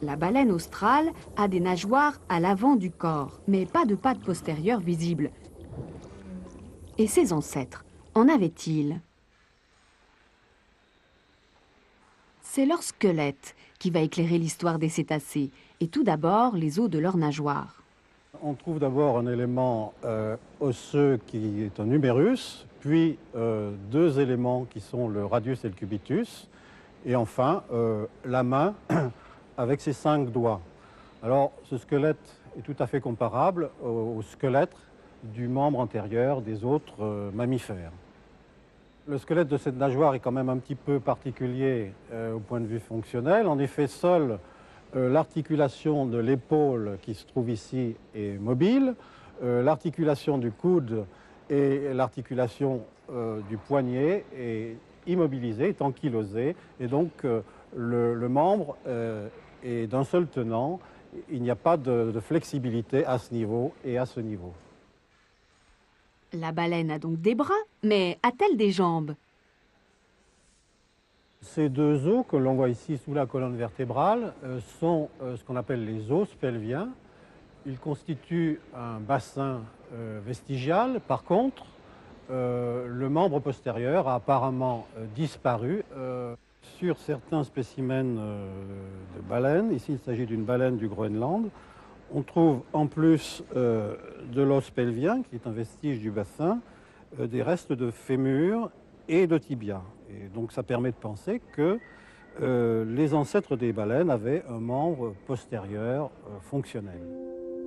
La baleine australe a des nageoires à l'avant du corps, mais pas de pattes postérieures visibles. Et ses ancêtres, en avaient-ils? C'est leur squelette qui va éclairer l'histoire des cétacés, et tout d'abord les os de leurs nageoires. On trouve d'abord un élément osseux qui est un humérus, puis deux éléments qui sont le radius et le cubitus, et enfin la main avec ses 5 doigts. Alors ce squelette est tout à fait comparable au squelette du membre antérieur des autres mammifères. Le squelette de cette nageoire est quand même un petit peu particulier au point de vue fonctionnel. En effet, seule l'articulation de l'épaule qui se trouve ici est mobile. L'articulation du coude et l'articulation du poignet est immobilisée, est ankylosée. Et donc le membre est d'un seul tenant. Il n'y a pas de flexibilité à ce niveau et à ce niveau. La baleine a donc des bras, mais a-t-elle des jambes? Ces deux os que l'on voit ici sous la colonne vertébrale sont ce qu'on appelle les os pelviens. Ils constituent un bassin vestigial. Par contre, le membre postérieur a apparemment disparu. Sur certains spécimens de baleines, ici il s'agit d'une baleine du Groenland, on trouve en plus de l'os pelvien, qui est un vestige du bassin, des restes de fémur et de tibia. Et donc ça permet de penser que les ancêtres des baleines avaient un membre postérieur fonctionnel.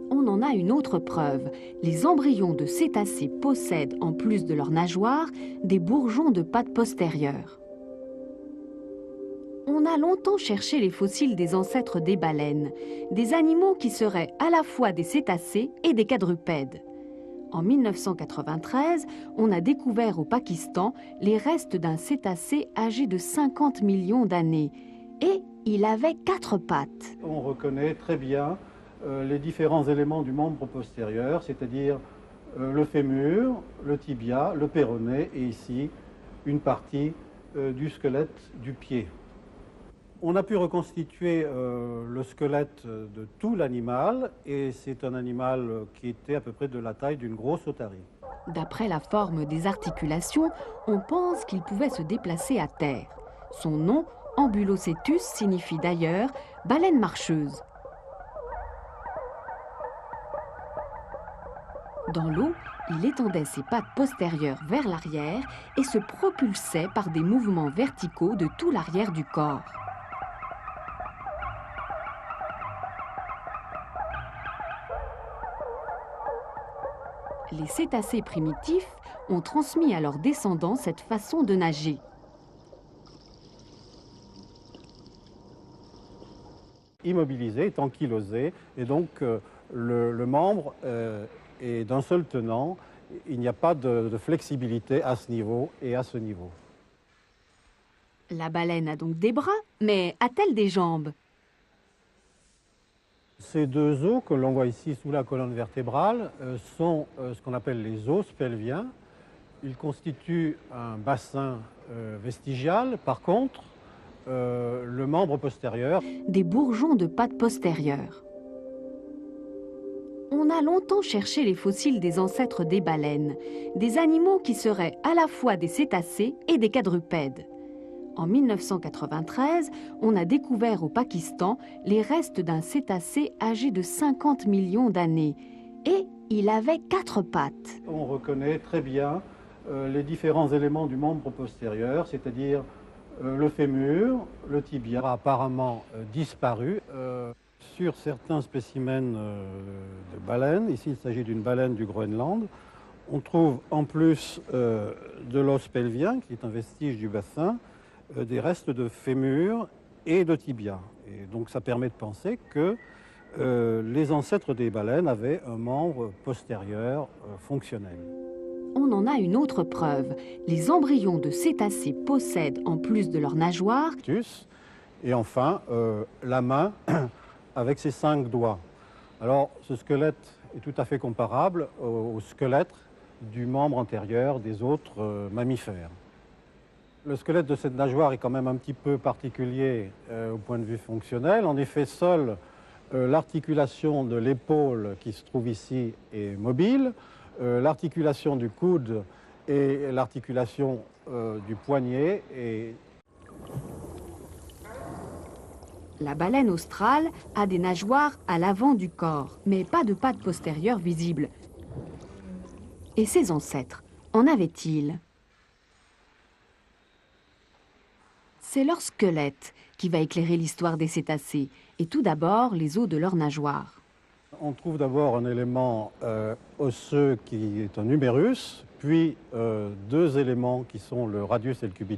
On en a une autre preuve. Les embryons de cétacés possèdent, en plus de leurs nageoires, des bourgeons de pattes postérieures. On a longtemps cherché les fossiles des ancêtres des baleines, des animaux qui seraient à la fois des cétacés et des quadrupèdes. En 1993, on a découvert au Pakistan les restes d'un cétacé âgé de 50 millions d'années. Et il avait 4 pattes. On reconnaît très bien les différents éléments du membre postérieur, c'est-à-dire le fémur, le tibia, le péroné et ici une partie du squelette du pied. On a pu reconstituer le squelette de tout l'animal et c'est un animal qui était à peu près de la taille d'une grosse otarie. D'après la forme des articulations, on pense qu'il pouvait se déplacer à terre. Son nom, Ambulocetus, signifie d'ailleurs baleine marcheuse. Dans l'eau, il étendait ses pattes postérieures vers l'arrière et se propulsait par des mouvements verticaux de tout l'arrière du corps. Les cétacés primitifs ont transmis à leurs descendants cette façon de nager. Immobilisé, est ankylosé, et donc le membre est d'un seul tenant. Il n'y a pas de flexibilité à ce niveau et à ce niveau. La baleine a donc des bras, mais a-t-elle des jambes? Ces deux os que l'on voit ici sous la colonne vertébrale sont ce qu'on appelle les os pelviens. Ils constituent un bassin vestigial. Par contre, le membre postérieur... Des bourgeons de pattes postérieures. On a longtemps cherché les fossiles des ancêtres des baleines, des animaux qui seraient à la fois des cétacés et des quadrupèdes. En 1993, on a découvert au Pakistan les restes d'un cétacé âgé de 50 millions d'années. Et il avait 4 pattes. On reconnaît très bien les différents éléments du membre postérieur, c'est-à-dire le fémur, le tibia a apparemment disparu. Sur certains spécimens de baleines, ici il s'agit d'une baleine du Groenland, on trouve en plus de l'os pelvien, qui est un vestige du bassin, des restes de fémur et de tibia. Et donc ça permet de penser que les ancêtres des baleines avaient un membre postérieur fonctionnel. On en a une autre preuve. Les embryons de cétacés possèdent, en plus de leurs nageoires, et enfin la main avec ses 5 doigts. Alors ce squelette est tout à fait comparable au squelette du membre antérieur des autres mammifères. Le squelette de cette nageoire est quand même un petit peu particulier au point de vue fonctionnel. En effet, seule l'articulation de l'épaule qui se trouve ici est mobile. L'articulation du coude et l'articulation du poignet est... La baleine australe a des nageoires à l'avant du corps, mais pas de pattes postérieures visibles. Et ses ancêtres, en avaient-ils? C'est leur squelette qui va éclairer l'histoire des cétacés, et tout d'abord les os de leurs nageoires. On trouve d'abord un élément osseux qui est un humérus, puis deux éléments qui sont le radius et le cubitus.